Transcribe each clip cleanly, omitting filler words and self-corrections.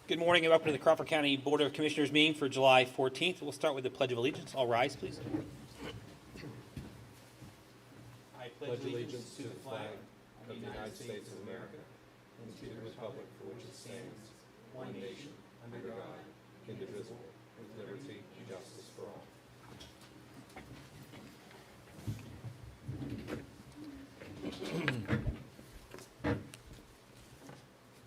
Good morning and welcome to the Crawford County Board of Commissioners meeting for July 14th. We'll start with the Pledge of Allegiance. All rise, please. I pledge allegiance to the flag of the United States of America and to the republic for which it stands, one nation, under God, indivisible, with liberty and justice for all.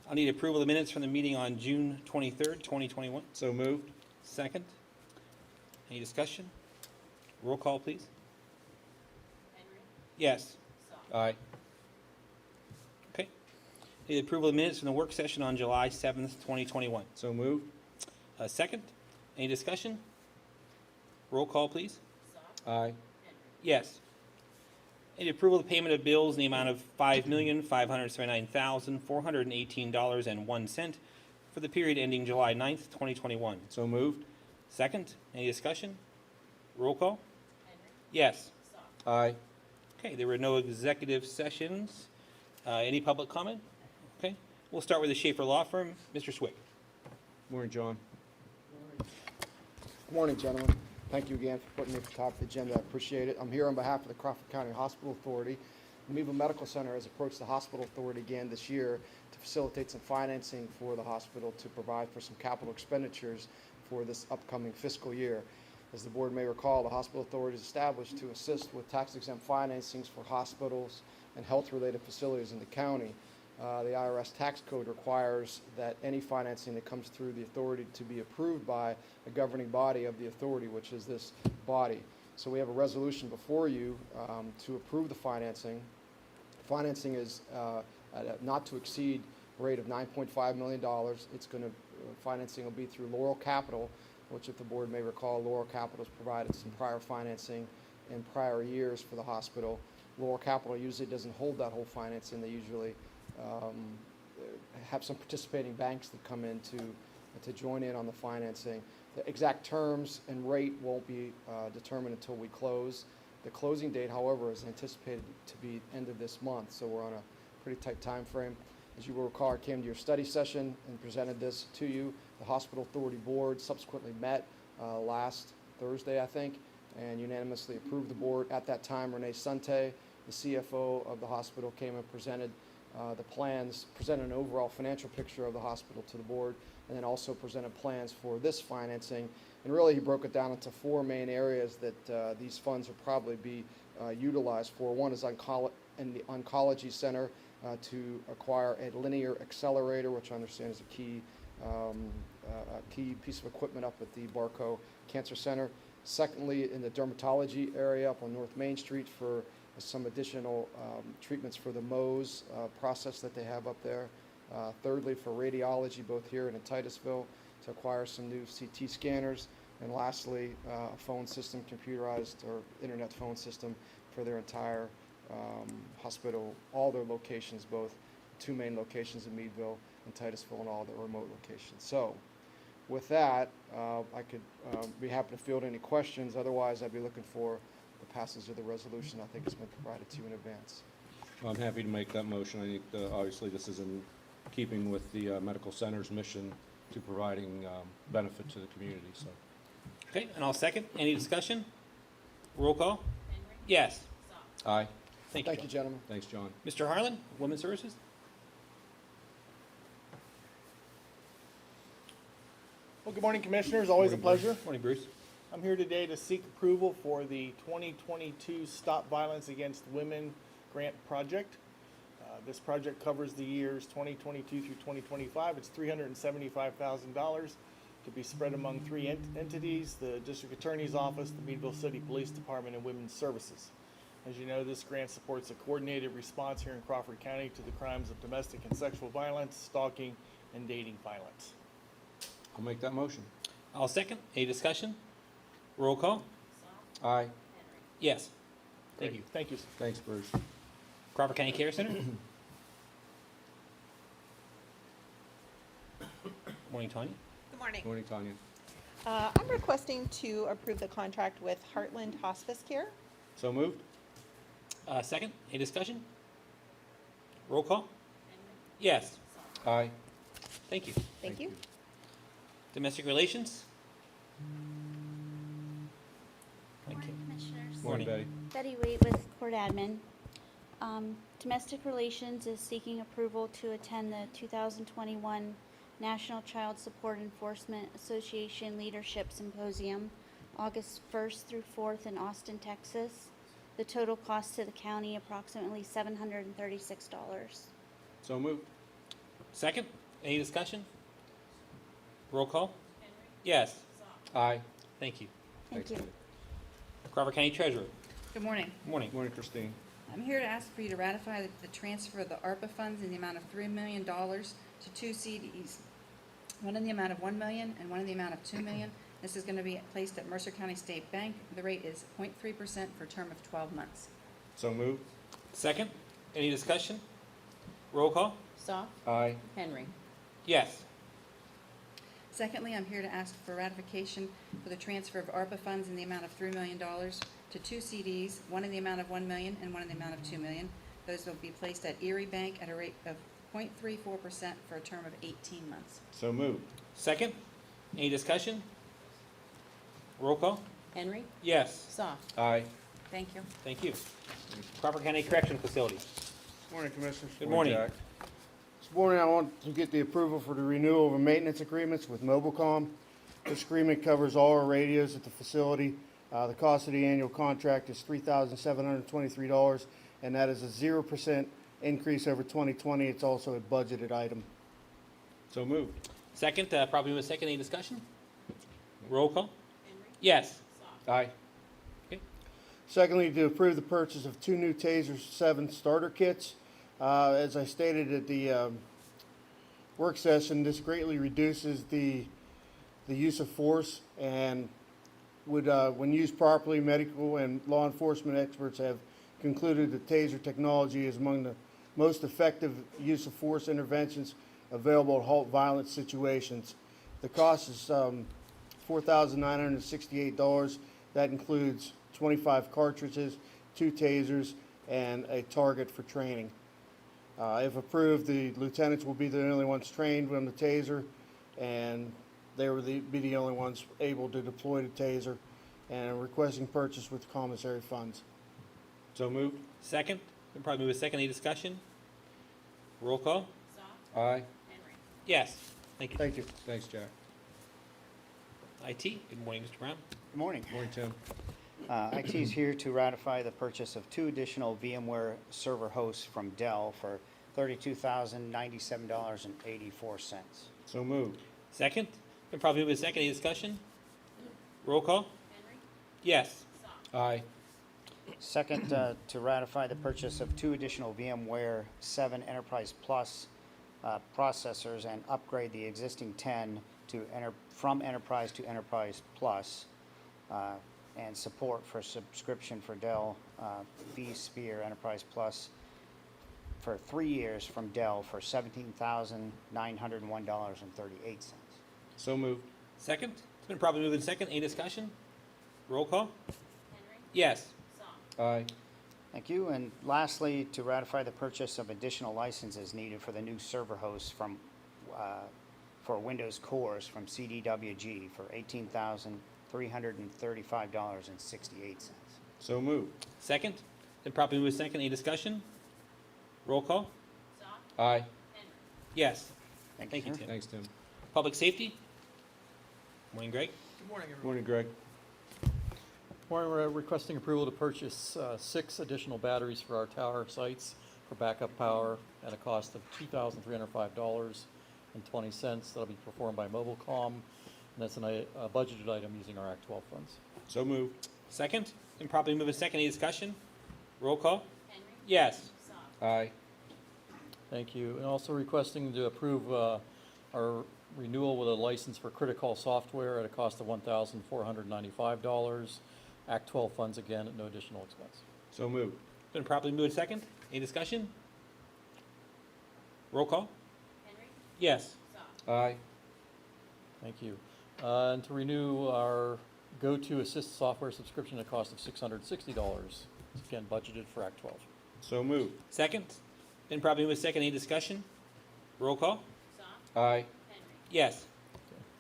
I'll need approval of the minutes from the meeting on June 23rd, 2021. So moved. Second. Any discussion? Roll call, please. Henry. Yes. Aye. Okay. Need approval of the minutes from the work session on July 7th, 2021. So moved. Second. Any discussion? Roll call, please. Aye. Henry. Yes. Need approval of the payment of bills in the amount of $5,579,418.01 for the period ending July 9th, 2021. So moved. Second. Any discussion? Roll call? Henry. Yes. Aye. Okay, there were no executive sessions. Any public comment? Okay. We'll start with the Schaefer Law Firm. Mr. Swick. Morning, John. Good morning, gentlemen. Thank you again for putting me at the top of the agenda. I appreciate it. I'm here on behalf of the Crawford County Hospital Authority. The Meadville Medical Center has approached the hospital authority again this year to facilitate some financing for the hospital to provide for some capital expenditures for this upcoming fiscal year. As the board may recall, the hospital authority is established to assist with tax-exempt financings for hospitals and health-related facilities in the county. The IRS tax code requires that any financing that comes through the authority to be approved by a governing body of the authority, which is this body. So we have a resolution before you to approve the financing. Financing is at a not to exceed rate of $9.5 million. It's going to financing will be through Laurel Capital, which, if the board may recall, Laurel Capital has provided some prior financing in prior years for the hospital. Laurel Capital usually doesn't hold that whole financing. They usually have some participating banks that come in to join in on the financing. The exact terms and rate won't be determined until we close. The closing date, however, is anticipated to be end of this month, so we're on a pretty tight time frame. As you will recall, I came to your study session and presented this to you. The Hospital Authority Board subsequently met last Thursday, I think, and unanimously approved the board. At that time, Renee Sante, the CFO of the hospital, came and presented the plans, presented an overall financial picture of the hospital to the board, and then also presented plans for this financing. And really, he broke it down into four main areas that these funds will probably be utilized for. One is in the oncology center to acquire a linear accelerator, which I understand is a key piece of equipment up at the Barco Cancer Center. Secondly, in the dermatology area up on North Main Street for some additional treatments for the Mohs process that they have up there. Thirdly, for radiology, both here and in Titusville, to acquire some new CT scanners. And lastly, a phone system, computerized or internet phone system for their entire hospital, all their locations, both two main locations in Meadville and Titusville and all their remote locations. So with that, I could be happy to field any questions. Otherwise, I'd be looking for the passage of the resolution. I think it's been provided to you in advance. Well, I'm happy to make that motion. I think obviously this is in keeping with the medical center's mission to providing benefit to the community. So. Okay, and I'll second. Any discussion? Roll call? Henry. Yes. Aye. Thank you, Thank you, gentlemen. Thanks, John. Mr. Harlan, Women's Services. Well, good morning, Commissioners. Always a pleasure. Morning, Bruce. I'm here today to seek approval for the 2022 Stop Violence Against Women Grant Project. This project covers the years 2022 through 2025. It's $375,000 to be spread among three entities: the District Attorney's Office, the Meadville City Police Department, and Women's Services. As you know, this grant supports a coordinated response here in Crawford County to the crimes of domestic and sexual violence, stalking, and dating violence. I'll make that motion. I'll second. Any discussion? Roll call? Aye. Henry. Yes. Thank you. Thank you, sir. Thanks, Bruce. Crawford County Care Center. Morning, Tanya. Good morning. Morning, Tanya. I'm requesting to approve the contract with Heartland Hospice Care. So moved. Second. Any discussion? Roll call? Henry. Yes. Aye. Thank you. Thank you. Domestic relations? Morning, Commissioners. Morning. Betty. Betty Wade with Court Admin. Domestic Relations is seeking approval to attend the 2021 National Child Support Enforcement Association Leadership Symposium, August 1st through 4th in Austin, Texas. The total cost to the county approximately $736. So moved. Second? Any discussion? Roll call? Henry. Yes. Aye. Thank you. Thank you. Crawford County Treasurer. Good morning. Morning. Morning, Christine. I'm here to ask for you to ratify the transfer of the ARPA funds in the amount of $3 million to two CDs. One in the amount of $1 million and one in the amount of $2 million. This is going to be placed at Mercer County State Bank. The rate is 0.3% for a term of 12 months. So moved. Second? Any discussion? Roll call? Soft. Aye. Henry. Yes. Secondly, I'm here to ask for ratification for the transfer of ARPA funds in the amount of $3 million to two CDs, one in the amount of $1 million and one in the amount of $2 million. Those will be placed at Erie Bank at a rate of 0.34% for a term of 18 months. So moved. Second? Any discussion? Roll call? Henry. Yes. Soft. Aye. Thank you. Thank you. Crawford County Correction Facility. Morning, Commissioners. Good morning. Jack. This morning, I want to get the approval for the renewal of maintenance agreements with Mobilcom. This agreement covers all our radios at the facility. The cost of the annual contract is $3,723, and that is a 0% increase over 2020. It's also a budgeted item. So moved. Second, probably with second, any discussion? Roll call? Henry. Yes. Soft. Aye. Secondly, to approve the purchase of two new Taser 7 starter kits. As I stated at the work session, this greatly reduces the use of force and would, when used properly, medical and law enforcement experts have concluded that Taser technology is among the most effective use of force interventions available to halt violent situations. The cost is $4,968. That includes 25 cartridges, 2 tasers, and a target for training. If approved, the lieutenants will be the only ones trained on the taser, and they will be the only ones able to deploy the taser, and requesting purchase with commissary funds. So moved. Second? Then probably move with second, any discussion? Roll call? Soft. Aye. Henry. Yes. Thank you. Thank you. Thanks, Jack. IT, good morning, Mr. Brown. Good morning. Morning, Tim. IT is here to ratify the purchase of 2 additional VMware server hosts from Dell for $32,097.84. So moved. Second? Then probably move with second, any discussion? Roll call? Henry. Yes. Soft. Aye. Second, to ratify the purchase of 2 additional VMware 7 Enterprise Plus processors and upgrade the existing 10 from Enterprise to Enterprise Plus, and support for subscription for Dell vSphere Enterprise Plus for 3 years from Dell for $17,901.38. So moved. Second? It's been probably moved in second, any discussion? Roll call? Henry. Yes. Soft. Aye. Thank you. And lastly, to ratify the purchase of additional licenses needed for the new server hosts for Windows cores from CDWG for $18,335.68. So moved. Second? Then probably move with second, any discussion? Roll call? Soft. Aye. Henry. Yes. Thank Thank you, sir. Tim. Thanks, Tim. Public safety? Morning, Greg. Morning, Greg. We're requesting approval to purchase 6 additional batteries for our tower sites for backup power at a cost of $2,305.20. That'll be performed by Mobilcom, and that's a budgeted item using our Act 12 funds. So moved. Second? Then probably move with second, any discussion? Roll call? Henry. Yes. Soft. Aye. Thank you. And also requesting to approve our renewal with a license for Critical Software at a cost of $1,495. Act 12 funds again at no additional expense. So moved. Been properly moved second. Any discussion? Roll call? Henry. Yes. Soft. Aye. Thank you. And to renew our Go-To Assist software subscription at a cost of $660. It's again budgeted for Act 12. So moved. Second? Been properly moved second. Any discussion? Roll call? Soft. Aye. Henry. Yes.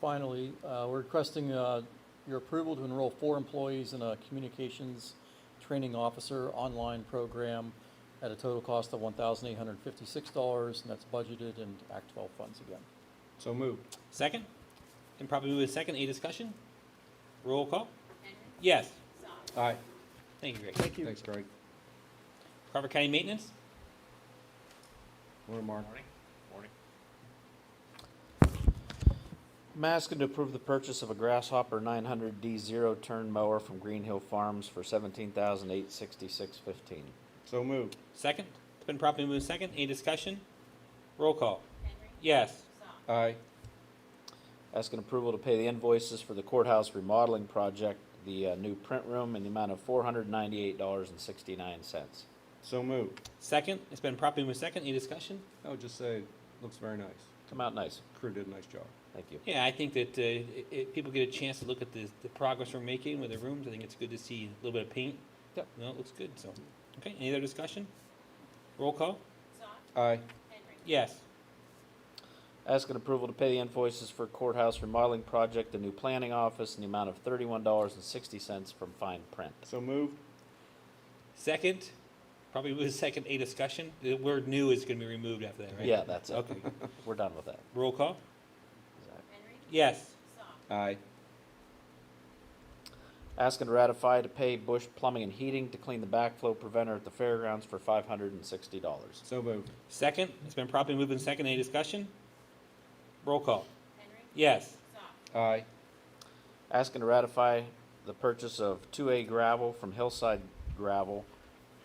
Finally, we're requesting your approval to enroll 4 employees in a communications training officer online program at a total cost of $1,856, and that's budgeted in Act 12 funds again. So moved. Second? And probably move a second. Any discussion? Roll call? Henry. Yes. Soft. Aye. Thank you, Greg. Thank you. Thanks, Greg. Crawford County Maintenance? Morning, Mark. I'm asking to approve the purchase of a Grasshopper 900D zero-turn mower from Green Hill Farms for $17,866.15. So moved. Second? It's been properly moved second. Any discussion? Roll call? Henry. Yes. Soft. Aye. Asking approval to pay the invoices for the courthouse remodeling project, the new print room, in the amount of $498.69. So moved. Second? It's been properly moved second. Any discussion? I would just say, looks very nice. Come out nice. Crew did a nice job. Thank you. Yeah, I think that people get a chance to look at the progress we're making with the rooms. I think it's good to see a little bit of paint. Yep. No, it looks good, so. Okay, any other discussion? Roll call? Soft. Aye. Henry. Yes. Asking approval to pay the invoices for courthouse remodeling project, the new planning office, in the amount of $31.60 from Fine Print. So moved. Second? Probably move second. A discussion? The word new is gonna be removed after that, right? Yeah, that's it. Okay. We're done with that. Roll call? Henry. Yes. Soft. Aye. Asking to ratify to pay Bush Plumbing and Heating to clean the backflow preventer at the fairgrounds for $560. So moved. Second? It's been properly moved in second. Any discussion? Roll call? Henry. Yes. Soft. Aye. Asking to ratify the purchase of 2A gravel from Hillside Gravel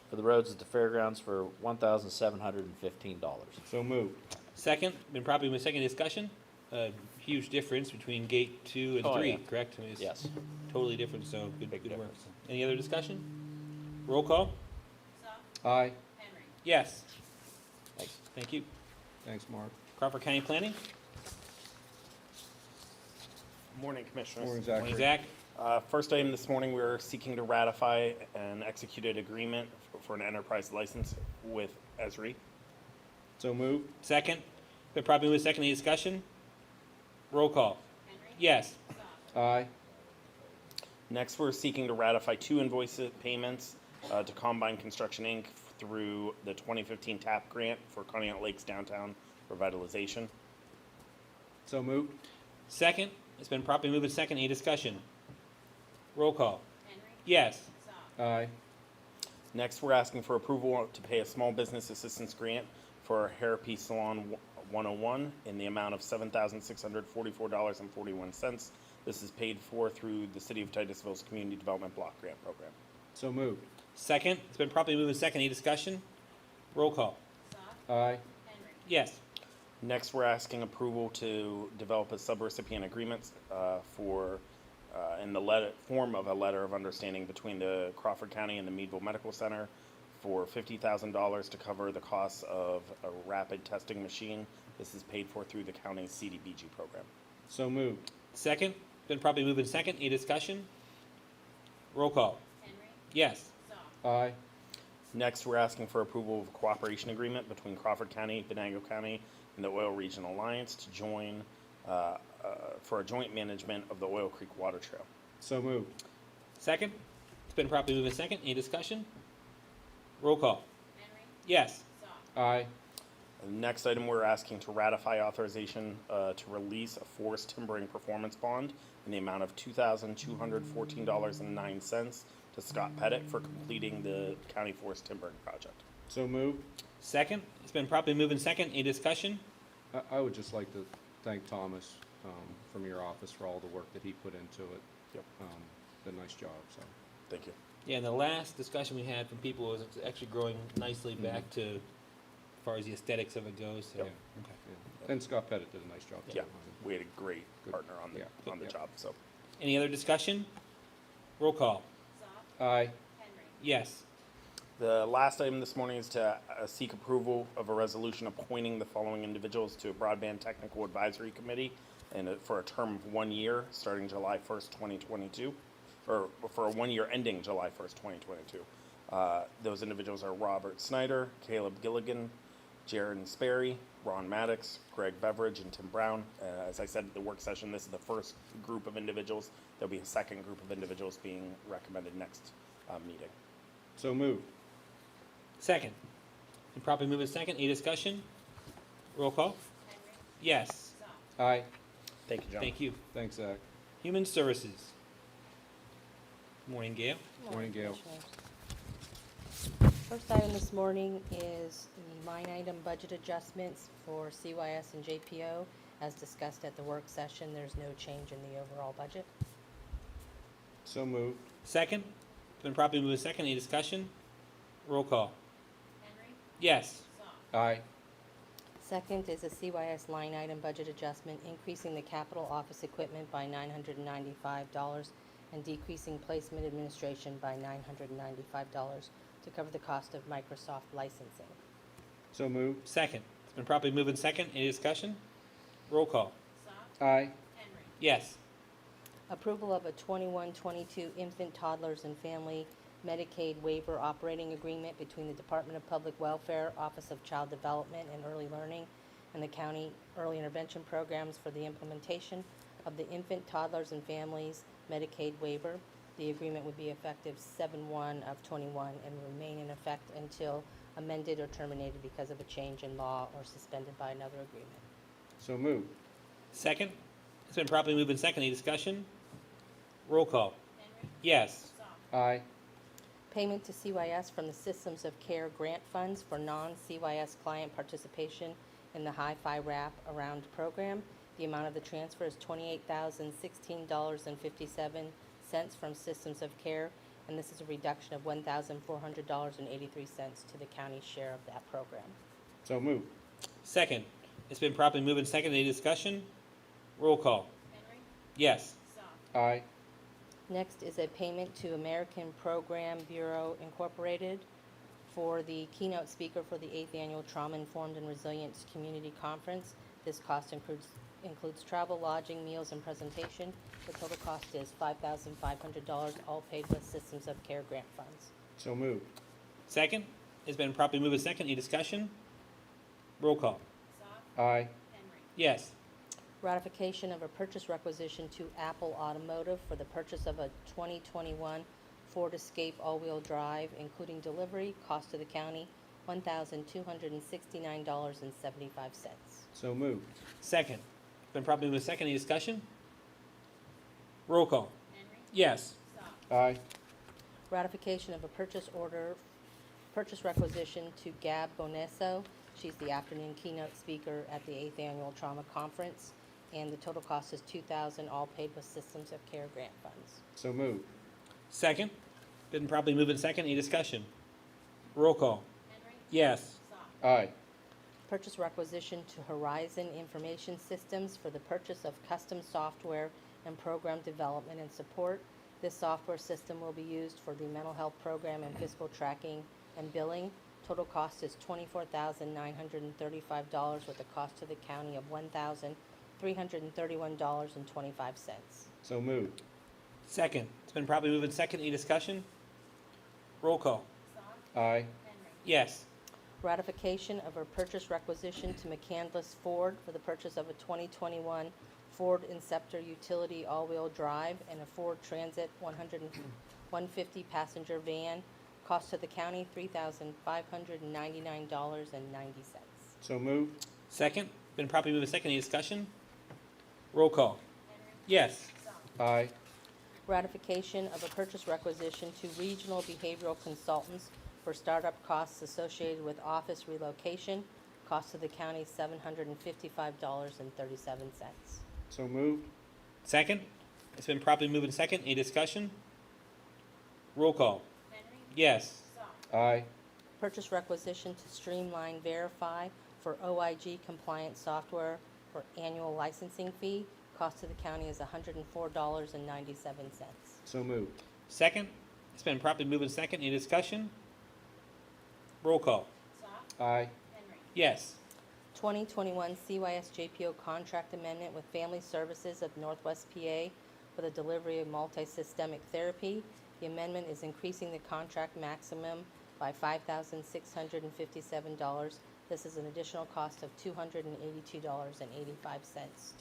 for the roads at the fairgrounds for $1,715. So moved. Second? Been properly moved second. Discussion? Huge difference between gate 2 and Oh, 3, yeah. correct? I mean, it's Yes. totally different, so good Big work. difference. Any other discussion? Roll call? Soft. Aye. Henry. Yes. Thank you. Thanks, Mark. Crawford County Planning? Morning, Commissioners. Morning, Zachary. Morning, Zach. First item this morning, we're seeking to ratify an executed agreement for an enterprise license with Esri. So moved. Second? Been properly moved second. Any discussion? Roll call? Henry. Yes. Soft. Aye. Next, we're seeking to ratify 2 invoice payments to Combine Construction, Inc. through the 2015 TAP grant for Conneaut Lakes downtown revitalization. So moved. Second? It's been properly moved second. Any discussion? Roll call? Henry. Yes. Soft. Aye. Next, we're asking for approval to pay a small business assistance grant for Hairpiece Salon 101 in the amount of $7,644.41. This is paid for through the City of Titusville's Community Development Block Grant Program. So moved. Second? It's been properly moved second. Any discussion? Roll call? Soft. Aye. Henry. Yes. Next, we're asking approval to develop a subrecipient agreement in the form of a letter of understanding between the Crawford County and the Meadville Medical Center for $50,000 to cover the costs of a rapid testing machine. This is paid for through the county's CDBG program. So moved. Second? Been properly moved second. Any discussion? Roll call? Henry. Yes. Soft. Aye. Next, we're asking for approval of a cooperation agreement between Crawford County, Venango County, and the Oil Regional Alliance to join for a joint management of the Oil Creek Water Trail. So moved. Second? It's been properly moved second. Any discussion? Roll call? Henry. Yes. Soft. Aye. The next item, we're asking to ratify authorization to release a forest timbering performance bond in the amount of $2,214.09 to Scott Pettit for completing the county forest timbering project. So moved. Second? It's been properly moved second. Any discussion? I would just like to thank Thomas from your office for all the work that he put into it. Yep. Did a nice job, so. Thank you. Yeah, and the last discussion we had from people was it's actually growing nicely back to as far as the aesthetics of it goes. So. Yep. Okay. Yeah. And Scott Pettit did a nice job. too. Yeah, we had a great Good. partner on the Yeah. job, so. Any other discussion? Roll call? Soft. Aye. Henry. Yes. The last item this morning is to seek approval of a resolution appointing the following individuals to a Broadband Technical Advisory Committee and for a term of 1 year, starting July 1st, 2022, or for a 1 year ending July 1st, 2022. Those individuals are Robert Snyder, Caleb Gilligan, Jaron Sperry, Ron Maddox, Greg Beveridge, and Tim Brown. As I said at the work session, this is the first group of individuals. There'll be a second group of individuals being recommended next meeting. So moved. Second. And properly moved in second. Any discussion? Roll call? Henry. Yes. Goff. Aye. Thank you, John. Thank you. Thanks, Zach. Human Services. Morning, Gail. Morning, Gail. First item this morning is the line item budget adjustments for CYS and JPO. As discussed at the work session, there's no change in the overall budget. So moved. Second. It's been properly moved in second. Any discussion? Roll call? Henry. Yes. Goff. Aye. Second is a CYS line item budget adjustment, increasing the capital office equipment by $995 and decreasing placement administration by $995 to cover the cost of Microsoft licensing. So moved. Second. It's been properly moved in second. Any discussion? Roll call? Goff. Aye. Henry. Yes. Approval of a 21-22 infant, toddlers, and family Medicaid waiver operating agreement between the Department of Public Welfare, Office of Child Development and Early Learning, and the County Early Intervention Programs for the implementation of the Infant, Toddlers, and Families Medicaid waiver. The agreement would be effective 7/1 of '21 and remain in effect until amended or terminated because of a change in law or suspended by another agreement. So moved. Second. It's been properly moved in second. Any discussion? Roll call? Henry. Yes. Goff. Aye. Payment to CYS from the Systems of Care grant funds for non-CYS client participation in the Hi-Fi Wrap Around program. The amount of the transfer is $28,016.57 from Systems of Care, and this is a reduction of $1,400.83 to the county's share of that program. So moved. Second. It's been properly moved in second. Any discussion? Roll call? Henry. Yes. Goff. Aye. Next is a payment to American Program Bureau Incorporated for the keynote speaker for the 8th Annual Trauma Informed and Resilient Community Conference. This cost includes travel, lodging, meals, and presentation. The total cost is $5,500, all paid with Systems of Care grant funds. So moved. Second. It's been properly moved in second. Any discussion? Roll call? Goff. Aye. Henry. Yes. Ratification of a purchase requisition to Apple Automotive for the purchase of a 2021 Ford Escape all-wheel drive, including delivery, cost to the county, $1,269.75. So moved. Second. It's been properly moved in second. Any discussion? Roll call? Henry. Yes. Goff. Aye. Ratification of a purchase requisition to Gab Bonesso. She's the afternoon keynote speaker at the 8th Annual Trauma Conference, and the total cost is $2,000, all paid with Systems of Care grant funds. So moved. Second. Been properly moved in second. Any discussion? Roll call? Henry. Yes. Goff. Aye. Purchase requisition to Horizon Information Systems for the purchase of custom software and program development and support. This software system will be used for the mental health program and fiscal tracking and billing. Total cost is $24,935 with a cost to the county of $1,331.25. So moved. Second. It's been properly moved in second. Any discussion? Roll call? Goff. Aye. Henry. Yes. Ratification of a purchase requisition to McCandless Ford for the purchase of a 2021 Ford Inceptor utility all-wheel drive and a Ford Transit 150 passenger van. Cost to the county, $3,599.90. So moved. Second. Been properly moved in second. Any discussion? Roll call? Henry. Yes. Goff. Aye. Ratification of a purchase requisition to Regional Behavioral Consultants for startup costs associated with office relocation. Cost to the county, $755.37. So moved. Second. It's been properly moved in second. Any discussion? Roll call? Henry. Yes. Goff. Aye. Purchase requisition to Streamline Verify for OIG compliant software for annual licensing fee. Cost to the county is $104.97. So moved. Second. It's been properly moved in second. Any discussion? Roll call? Goff. Aye. Henry. Yes. 2021 CYS JPO contract amendment with Family Services of Northwest PA for the delivery of multisystemic therapy. The amendment is increasing the contract maximum by $5,657. This is an additional cost of $282.85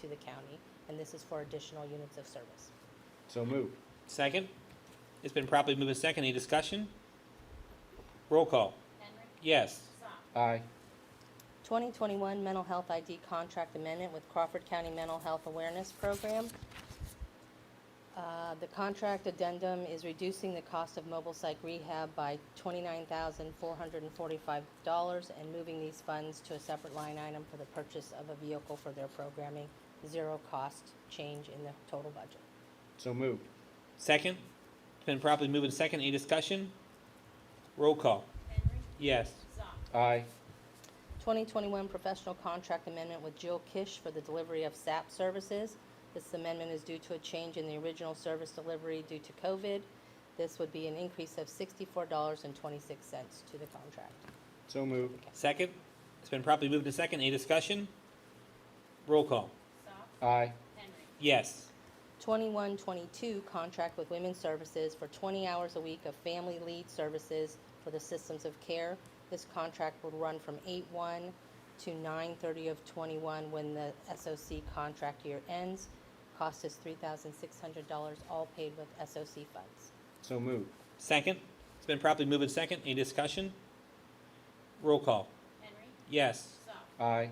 to the county, and this is for additional units of service. So moved. Second? It's been properly moved and second. Any discussion? Roll call. Henry. Yes. Sock. Aye. 2021 Mental Health ID Contract Amendment with Crawford County Mental Health Awareness Program. The contract addendum is reducing the cost of mobile psych rehab by $29,445 and moving these funds to a separate line item for the purchase of a vehicle for their programming. Zero cost change in the total budget. So moved. Second? It's been properly moved and second. Any discussion? Roll call. Henry. Yes. Sock. Aye. 2021 Professional Contract Amendment with Jill Kish for the delivery of SAP services. This amendment is due to a change in the original service delivery due to COVID. This would be an increase of $64.26 to the contract. So moved. Second? It's been properly moved and second. Any discussion? Roll call. Sock. Aye. Henry. Yes. 2122 Contract with Women's Services for 20 hours a week of family lead services for the systems of care. This contract will run from 8/1 to 9/30 of 21 when the SOC contract year ends. Cost is $3,600, all paid with SOC funds. So moved. Second? It's been properly moved and second. Any discussion? Roll call. Henry. Yes. Sock. Aye.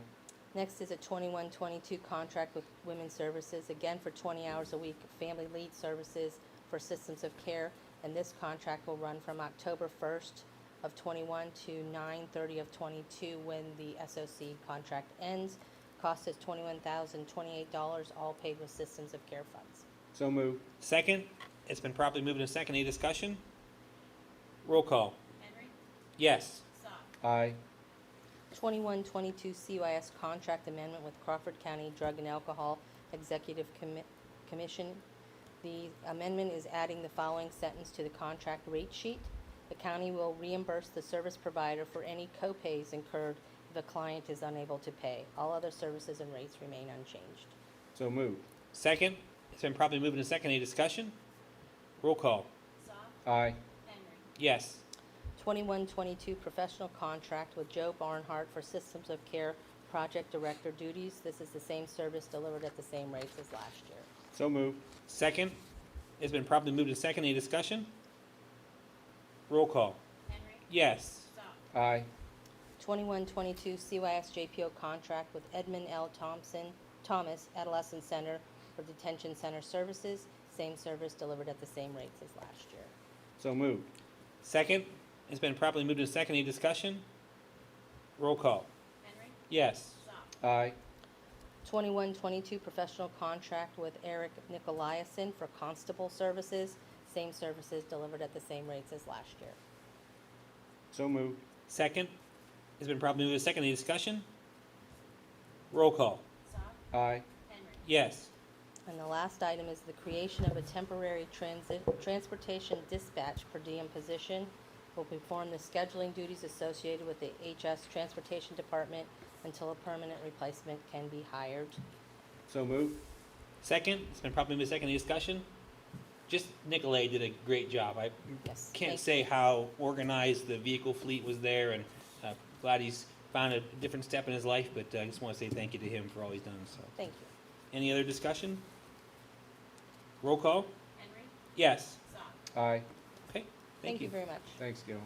Next is a 2122 contract with Women's Services, again for 20 hours a week of family lead services for systems of care. And this contract will run from October 1st of 21 to 9/30 of 22 when the SOC contract ends. Cost is $21,028, all paid with systems of care funds. So moved. Second? It's been properly moved and second. Any discussion? Roll call. Henry. Yes. Sock. Aye. 2122 CYS Contract Amendment with Crawford County Drug and Alcohol Executive Commission. The amendment is adding the following sentence to the contract rate sheet. The county will reimburse the service provider for any co-pays incurred if a client is unable to pay. All other services and rates remain unchanged. So moved. Second? It's been properly moved and second. Any discussion? Roll call. Sock. Aye. Henry. Yes. 2122 Professional Contract with Joe Barnhart for Systems of Care Project Director duties. This is the same service delivered at the same rates as last year. So moved. Second? It's been properly moved and second. Any discussion? Roll call. Henry. Yes. Sock. Aye. 2122 CYS JPO Contract with Edmund L. Thomas Adolescent Center for Detention Center Services. Same service delivered at the same rates as last year. So moved. Second? It's been properly moved and second. Any discussion? Roll call. Henry. Yes. Sock. Aye. 2122 Professional Contract with Eric Nicolaisen for Constable Services. Same services delivered at the same rates as last year. So moved. Second? It's been properly moved and second. Any discussion? Roll call. Sock. Aye. Henry. Yes. And the last item is the creation of a temporary transportation dispatch per diem position. Will perform the scheduling duties associated with the HS Transportation Department until a permanent replacement can be hired. So moved. Second? It's been properly moved and second. Any discussion? Just Nicolay did a great job. I Yes. can't thank say how organized the vehicle fleet was there, and glad he's found a different step in his life, but I just want to say thank you to him for all he's done. So, Thank you. any other discussion? Roll call? Henry. Yes. Sock. Aye. Okay, Thank you very much. Thanks, Gil.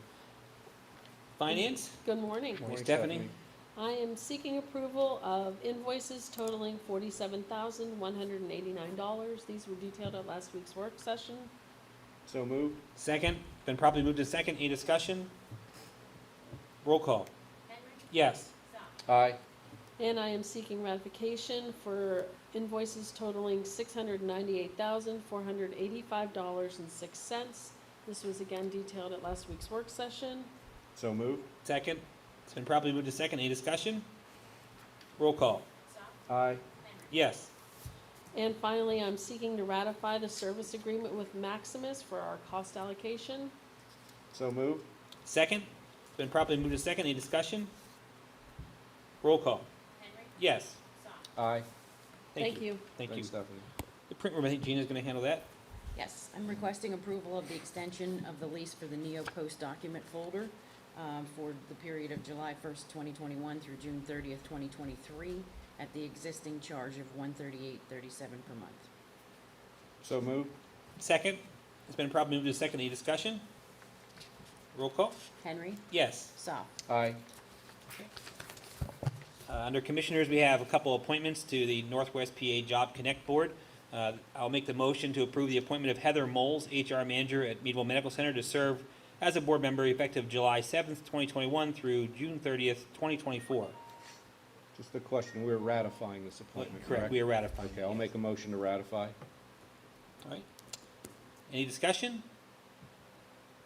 Finance? Good morning. Morning, Stephanie. I am seeking approval of invoices totaling $47,189. These were detailed at last week's work session. So moved. Second? Been properly moved to second. Any discussion? Roll call? Henry. Yes. Sock. Aye. And I am seeking ratification for invoices totaling $698,485.06. This was again detailed at last week's work session. So moved. Second? It's been properly moved to second. Any discussion? Roll call? Sock. Aye. Henry. Yes. And finally, I'm seeking to ratify the service agreement with Maximus for our cost allocation. So moved. Second? It's been properly moved to second. Any discussion? Roll call? Henry. Yes. Sock. Aye. Thank you. Thank you. Thanks, Stephanie. The print room, I think Gina's going to handle that. Yes, I'm requesting approval of the extension of the lease for the Neo Post document folder. for the period of July 1st, 2021 through June 30th, 2023, at the existing charge of $138.37 per month. So moved. Second. It's been properly moved to second. Any discussion? Roll call. Henry. Yes. Soft. Aye. Under Commissioners, we have a couple appointments to the Northwest PA Job Connect Board. I'll make the motion to approve the appointment of Heather Moles, HR Manager at Meadville Medical Center, to serve as a board member effective July 7th, 2021 through June 30th, 2024. Just a question, we're ratifying this appointment, correct? Correct, we are ratifying. Okay, I'll make a motion to ratify. All right. Any discussion?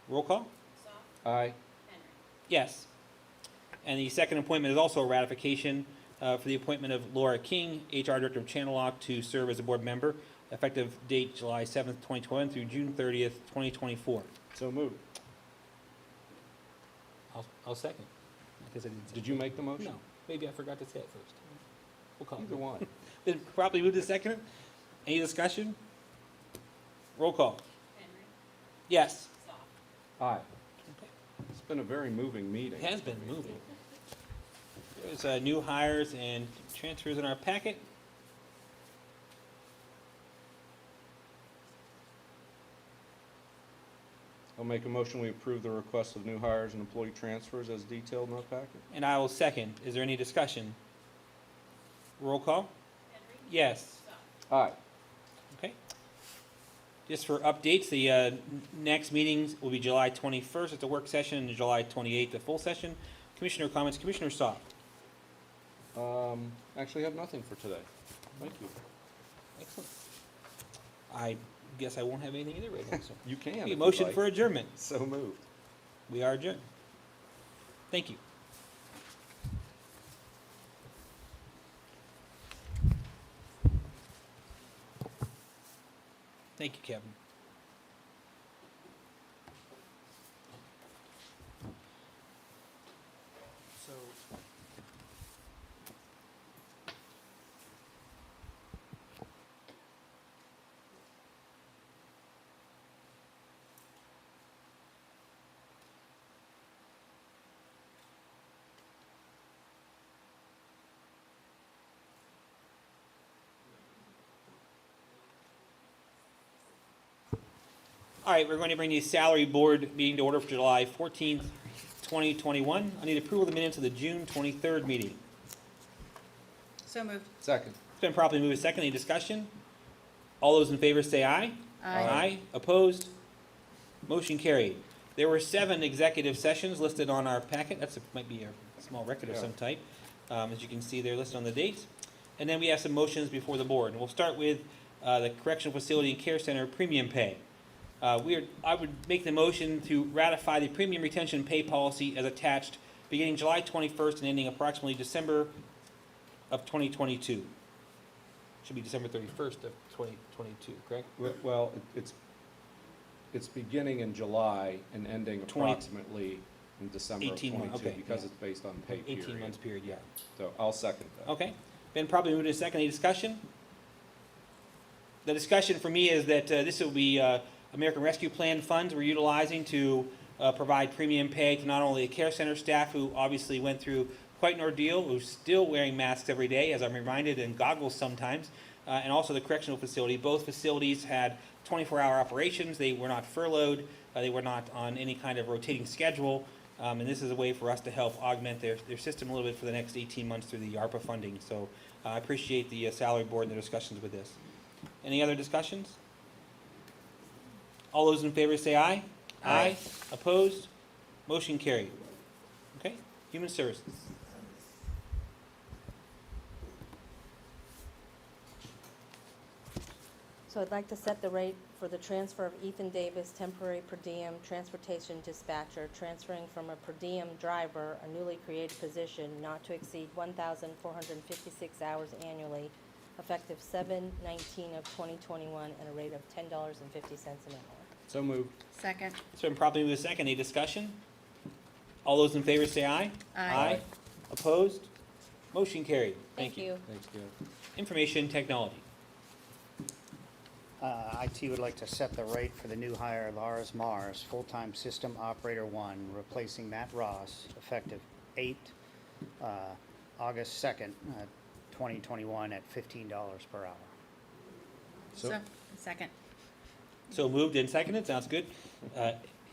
Roll call? Soft, Aye. Henry. Yes. And the second appointment is also a ratification for the appointment of Laura King, HR Director of Channel Lock, to serve as a board member, effective date July 7th, 2021 through June 30th, 2024. So moved. I'll second. Because I didn't say Did you make the motion? No, maybe I forgot to say it first. We'll call Either it. one. Then properly moved to second. Any discussion? Roll call. Henry. Yes. Soft. Aye. It's been a very moving meeting. It has been moving. There's new hires and transfers in our packet. I'll make a motion, we approve the request of new hires and employee transfers as detailed in our packet. And I will second. Is there any discussion? Roll call? Henry. Yes. Soft. Aye. Okay. Just for updates, the next meetings will be July 21st. It's a work session, and July 28th, a full session. Commissioner comments. Commissioner Soft. Actually have nothing for today. Thank you. Excellent. I guess I won't have anything either right now. So. You can. Be if a you'd motion like. for adjournment. So moved. We are adjourned. Thank you. Thank you, Kevin. So, All right, we're going to bring the salary board meeting to order for July 14th, 2021. I need approval of the minutes of the June 23rd meeting. So moved. Second. It's been properly moved to second. Any discussion? All those in favor say aye. Aye. Opposed? Motion carried. There were 7 executive sessions listed on our packet. Might be a small record of Yeah. some type. As you can see, they're listed on the dates. And then we have some motions before the board. And we'll start with the Correctional Facility and Care Center premium pay. I would make the motion to ratify the premium retention pay policy as attached beginning July 21st and ending approximately December of 2022. Should be December 31st of 2022, correct? Well, it's beginning in July and ending 20 approximately in December of 18 months, 22 okay, because yeah. it's based on pay period. 18 months period, yeah. So I'll second that. Okay. Been probably moved to second. Any discussion? The discussion for me is that this will be American Rescue Plan funds we're utilizing to provide premium pay to not only the care center staff, who obviously went through quite an ordeal, who's still wearing masks every day, as I'm reminded, and goggles sometimes, and also the correctional facility. Both facilities had 24-hour operations. They were not furloughed. They were not on any kind of rotating schedule. And this is a way for us to help augment their system a little bit for the next 18 months through the ARPA funding. So I appreciate the salary board and the discussions with this. Any other discussions? All those in favor say aye. Aye. Opposed? Motion carried. Okay, Human Services. So I'd like to set the rate for the transfer of Ethan Davis, temporary per diem transportation dispatcher, transferring from a per diem driver, a newly created position, not to exceed 1,456 hours annually, effective 7/19 of 2021, at a rate of $10.50 an hour. So moved. Second. It's been properly moved to second. Any discussion? All those in favor say aye. Aye. Opposed? Motion carried. Thank you. Thanks, Gail. Information technology. IT would like to set the rate for the new hire Lars Mars, full-time System Operator 1, replacing Matt Ross, effective 8 August 2nd, 2021, at $15 per hour. So- So, second. So moved and seconded, sounds good.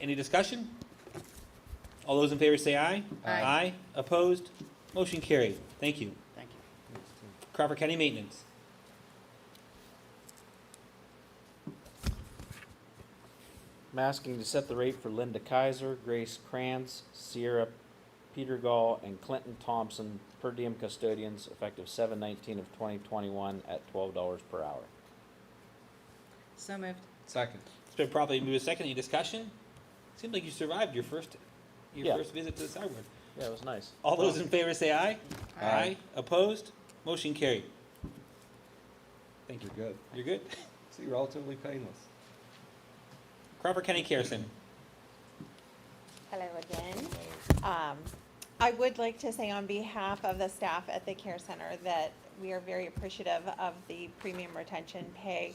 Any discussion? All those in favor say aye. Aye. Opposed? Motion carried. Thank you. Thank you. Crawford County Maintenance. I'm asking to set the rate for Linda Kaiser, Grace Kranz, Sierra Petergall, and Clinton Thompson per diem custodians effective 7/19 of 2021 at $12 per hour. So moved. Second. It's been properly moved to second. Any discussion? Seemed like you survived your first Yeah. visit to the sideward. Yeah, it was nice. All those in favor say aye. Aye. Opposed? Motion carried. Thank you. You're good. You're good? See, relatively painless. Crawford County Care Center. Hello again. I would like to say on behalf of the staff at the Care Center that we are very appreciative of the premium retention pay.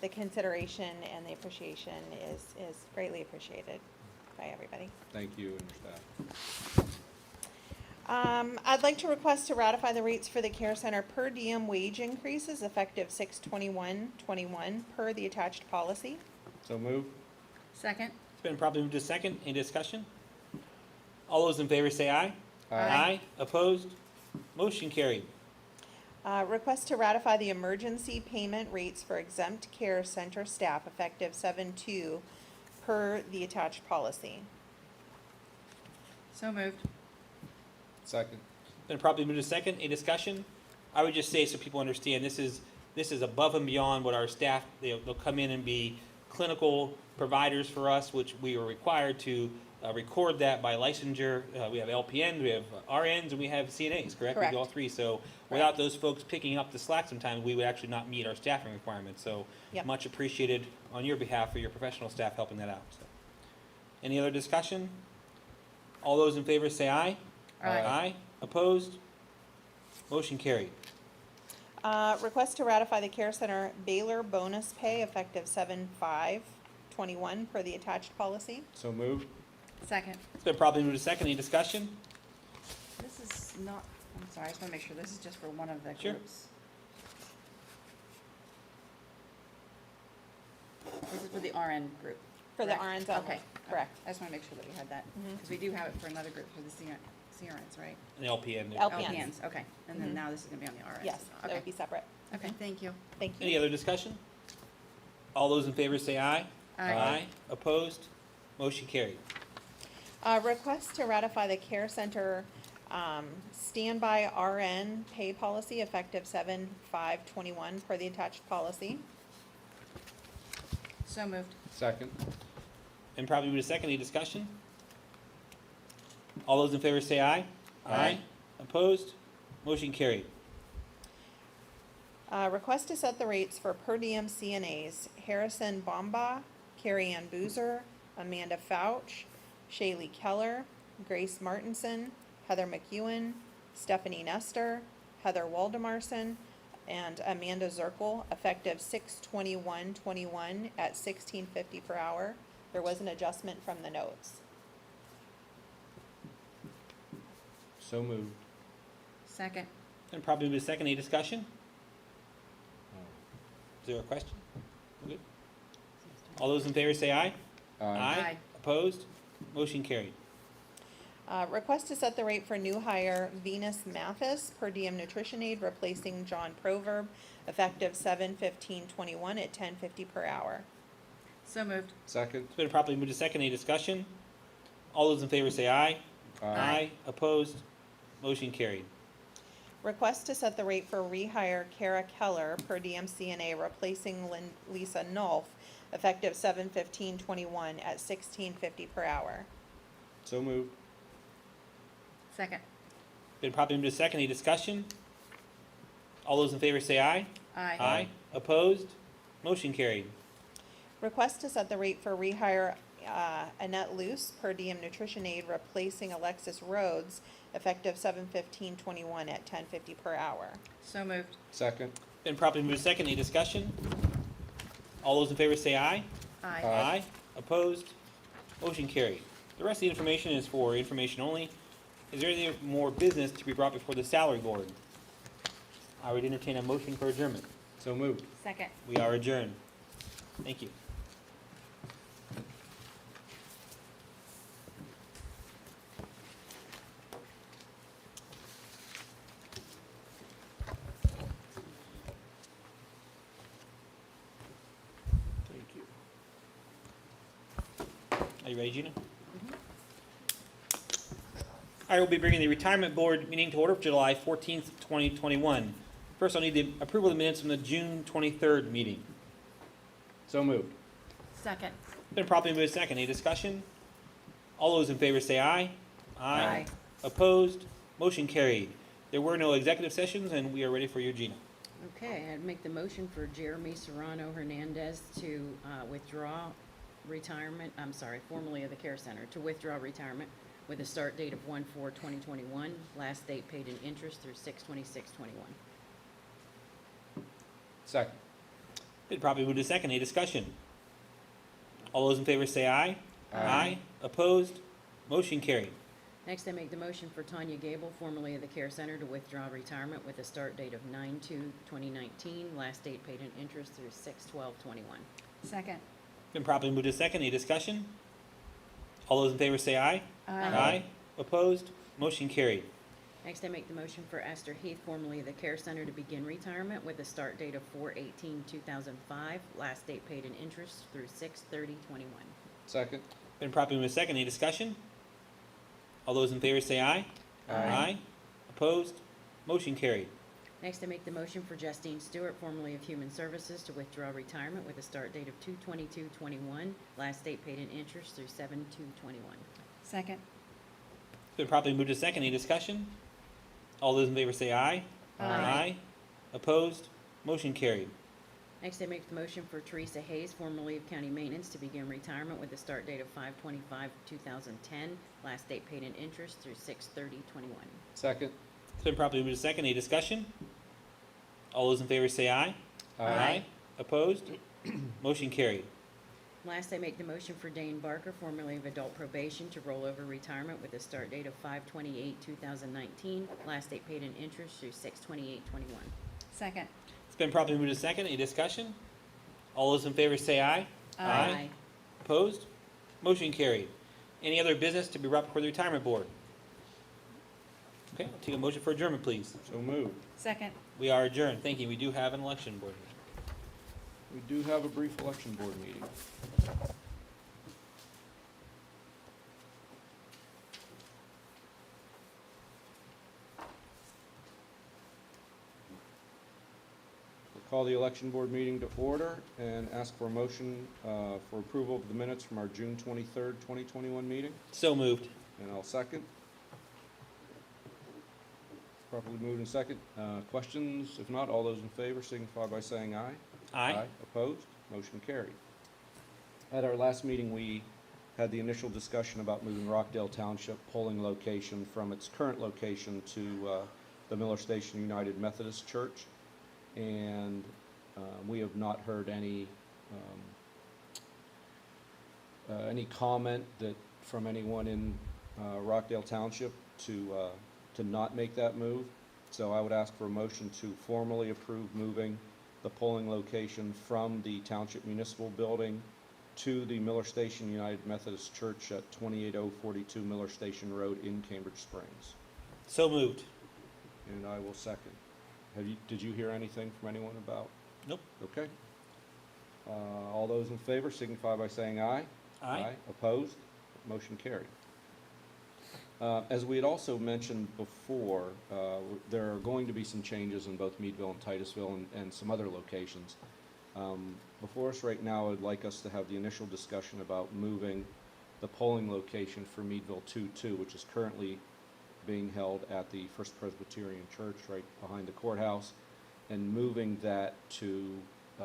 The consideration and the appreciation is greatly appreciated by everybody. Thank you and your staff. I'd like to request to ratify the rates for the Care Center per diem wage increases effective 6/21/21 per the attached policy. So move. Second. It's been properly moved to second. Any discussion? All those in favor say aye. Aye. Opposed? Motion carried. Request to ratify the emergency payment rates for exempt Care Center staff effective 7/2 per the attached policy. So moved. Second. Been properly moved to second. Any discussion? I would just say so people understand, this is above and beyond what our staff, they'll come in and be clinical providers for us, which we are required to record that by licensure. We have LPNs, we have RNs, and we have CNAs, correct? We Correct. do all three. So without those folks picking up the slack sometimes, we would actually not meet our staffing requirements. So Yep. much appreciated on your behalf for your professional staff helping that out. So. Any other discussion? All those in favor say aye. Aye. Opposed? Motion carried. Request to ratify the Care Center Baylor bonus pay effective 7/5/21 per the attached policy. So move. Second. It's been properly moved to second. Any discussion? This is not, I'm sorry, I just want to make sure this is just for one of the Sure. groups. This is for the RN group. For the correct? RNs only, Okay. correct. I just want to make sure that we had that, Mhm. because we do have it for another group for the CRNs, right? An LPN. LPNs. Okay, and then Mhm. now this is going to be on the RNs. Yes, that Okay. would be separate. Okay, thank you. Thank Any you. other discussion? All those in favor say aye. Aye. Opposed? Motion carried. Request to ratify the Care Center standby RN pay policy effective 7/5/21 per the attached policy. So moved. Second. And probably move to second. Any discussion? All those in favor say aye. Aye. Opposed? Motion carried. Request to set the rates for per diem CNAs Harrison Bomba, Carrie Ann Boozer, Amanda Fouch, Shaylee Keller, Grace Martinson, Heather McEwen, Stephanie Nestor, Heather Waldemarson, and Amanda Zirkle, effective 6/21/21 at $16.50 per hour. There was an adjustment from the notes. So moved. Second. And probably move to second. Any discussion? Is there a question? We're good? All those in favor say aye. Aye. Opposed? Motion carried. Request to set the rate for new hire Venus Mathis, per diem nutrition aide, replacing John Proverb, effective 7/15/21 at $10.50 per hour. So moved. Second. It's been properly moved to second. Any discussion? All those in favor say aye. Aye. Opposed? Motion carried. Request to set the rate for rehire Kara Keller, per diem CNA, replacing Lisa Nolf, effective 7/15/21 at $16.50 per hour. So moved. Second. Been properly moved to second. Any discussion? All those in favor say aye. Aye. Opposed? Motion carried. Request to set the rate for rehire Annette Luce, per diem nutrition aide, replacing Alexis Rhodes, effective 7/15/21 at $10.50 per hour. So moved. Second. Been properly moved to second. Any discussion? All those in favor say aye. Aye. Aye. Opposed? Motion carried. The rest of the information is for information only. Is there any more business to be brought before the salary board? I would entertain a motion for adjournment. So moved. Second. We are adjourned. Thank you. Thank you. Are you ready, Gina? I will be bringing the retirement board meeting to order for July 14th, 2021. First, I'll need the approval of the minutes from the June 23rd meeting. So moved. Second. Been properly moved second. Any discussion? All those in favor say aye. Aye. Opposed? Motion carried. There were no executive sessions, and we are ready for you, Gina. Okay, I'd make the motion for Jeremy Serrano Hernandez to withdraw retirement, formerly of the Care Center, to withdraw retirement with a start date of 1/4/2021, last date paid in interest through 6/26/21. Second. Been properly moved to second. Any discussion? All those in favor say aye. Aye. Opposed? Motion carried. Next, I make the motion for Tanya Gable, formerly of the Care Center, to withdraw retirement with a start date of 9/2/2019, last date paid in interest through 6/12/21. Second. Been properly moved to second. Any discussion? All those in favor say aye. Aye. Opposed? Motion carried. Next, I make the motion for Esther Heath, formerly of the Care Center, to begin retirement with a start date of 4/18/2005, last date paid in interest through 6/30/21. Second. Been properly moved to second. Any discussion? All those in favor say aye. Opposed? Motion carried. Next, I make the motion for Justine Stewart, formerly of Human Services, to withdraw retirement with a start date of 2/22/21, last date paid in interest through 7/2/21. Second. Been properly moved to second. Any discussion? All those in favor say aye. Aye. Opposed? Motion carried. Next, I make the motion for Teresa Hayes, formerly of County Maintenance, to begin retirement with a start date of 5/25/2010, last date paid in interest through 6/30/21. Second. It's been properly moved to second. Any discussion? All those in favor say aye. Opposed? Motion carried. Last, I make the motion for Dane Barker, formerly of Adult Probation, to roll over retirement with a start date of 5/28/2019, last date paid in interest through 6/28/21. Second. It's been properly moved to second. Any discussion? All those in favor say aye. Opposed? Motion carried. Any other business to be brought before the retirement board? Okay, I'll take a motion for adjournment, please. So moved. Second. We are adjourned. Thank you. We do have an election board. We do have a brief election board meeting. We'll call the election board meeting to order and ask for a motion for approval of the minutes from our June 23rd, 2021 meeting. So moved. And I'll second. Properly moved and second. Questions? If not, all those in favor signify by saying aye. Aye. Opposed? Motion carried. At our last meeting, we had the initial discussion about moving Rockdale Township polling location from its current location to the Miller Station United Methodist Church. And we have not heard any comment from anyone in Rockdale Township to not make that move. So I would ask for a motion to formally approve moving the polling location from the Township Municipal Building to the Miller Station United Methodist Church at 28042 Miller Station Road in Cambridge Springs. So moved. And I will second. Did you hear anything from anyone about? Nope. Okay. All those in favor signify by saying aye. Aye. Opposed? Motion carried. As we had also mentioned before, there are going to be some changes in both Meadville and Titusville and some other locations. Before us right now, I'd like us to have the initial discussion about moving the polling location for Meadville 2-2, which is currently being held at the First Presbyterian Church right behind the courthouse, and moving that to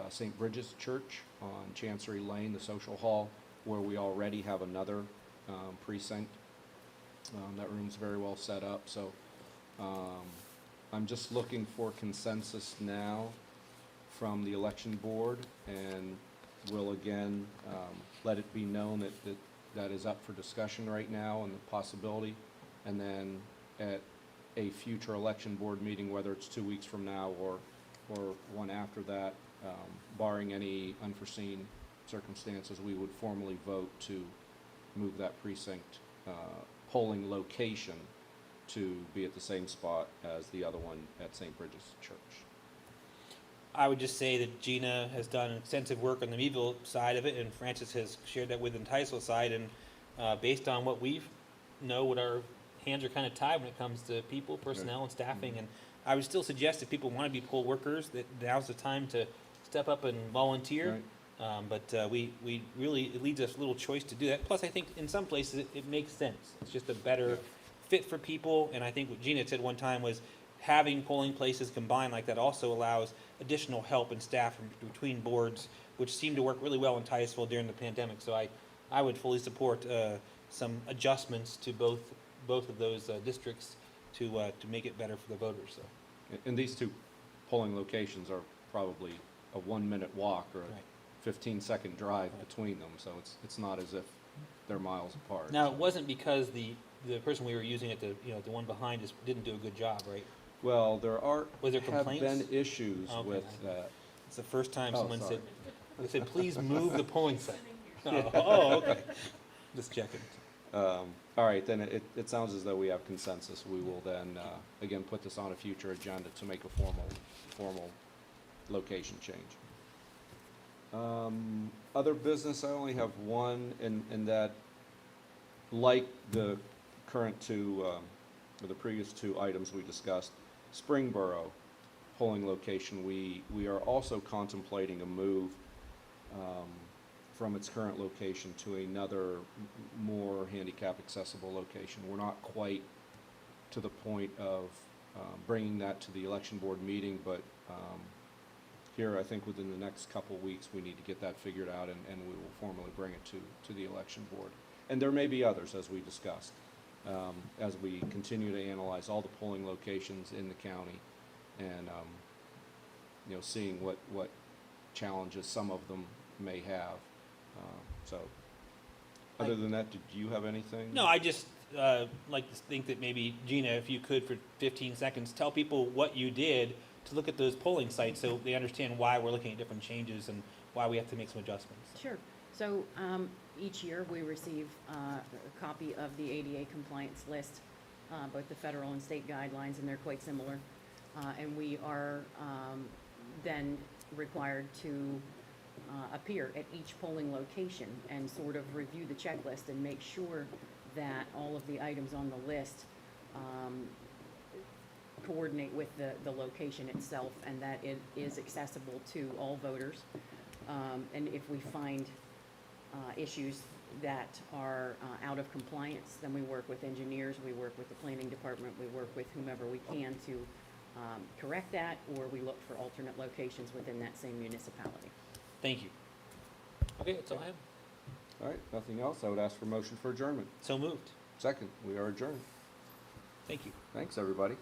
St. Bridget's Church on Chancery Lane, the social hall, where we already have another precinct. That room's very well set up, so I'm just looking for consensus now from the election board, and we'll again let it be known that is up for discussion right now and the possibility. And then at a future election board meeting, whether it's 2 weeks from now or one after that, barring any unforeseen circumstances, we would formally vote to move that precinct polling location to be at the same spot as the other one at St. Bridget's Church. I would just say that Gina has done extensive work on the Meadville side of it, and Francis has shared that with the Titusville side, and based on what we know, what our hands are kind of tied when it comes to people, personnel, and staffing, and I would still suggest if people want to be poll workers, that now's the time to step up and volunteer. But we really, it leaves us a little choice to do that. Plus, I think in some places it makes sense. It's just a better fit for people, and I think what Gina said one time was having polling places combined like that also allows additional help and staff between boards, which seemed to work really well in Titusville during the pandemic. So I would fully support some adjustments to both of those districts to make it better for the voters. So. And these two polling locations are probably a 1-minute walk or a 15-second drive between them, so it's not as if they're miles apart. Now, it wasn't because the person we were using at the one behind us didn't do a good job, right? Well, there Was there have complaints? been issues Okay. with that. It's the first time Oh, someone sorry. said, please move the polling site. Oh, okay. Just checking. All right, then it sounds as though we have consensus. We will then, again, put this on a future agenda to make a formal location change. Other business, I only have one, and that, like the current two, or the previous two items we discussed, Springboro polling location, we are also contemplating a move from its current location to another more handicap accessible location. We're not quite to the point of bringing that to the election board meeting, but here, I think within the next couple weeks, we need to get that figured out, and we will formally bring it to the election board. And there may be others, as we discussed, as we continue to analyze all the polling locations in the county, and seeing what challenges some of them may have. So, other than that, did you have anything? No, I just like to think that maybe, Gina, if you could for 15 seconds, tell people what you did to look at those polling sites so they understand why we're looking at different changes and why we have to make some adjustments. Sure. So each year, we receive a copy of the ADA compliance list, both the federal and state guidelines, and they're quite similar. And we are then required to appear at each polling location and sort of review the checklist and make sure that all of the items on the list coordinate with the location itself, and that it is accessible to all voters. And if we find issues that are out of compliance, then we work with engineers, we work with the planning department, we work with whomever we can to correct that, or we look for alternate locations within that same municipality. Thank you. Okay, that's all I have. All right, nothing else. I would ask for motion for adjournment. So moved. Second, we are adjourned. Thank you. Thanks, everybody.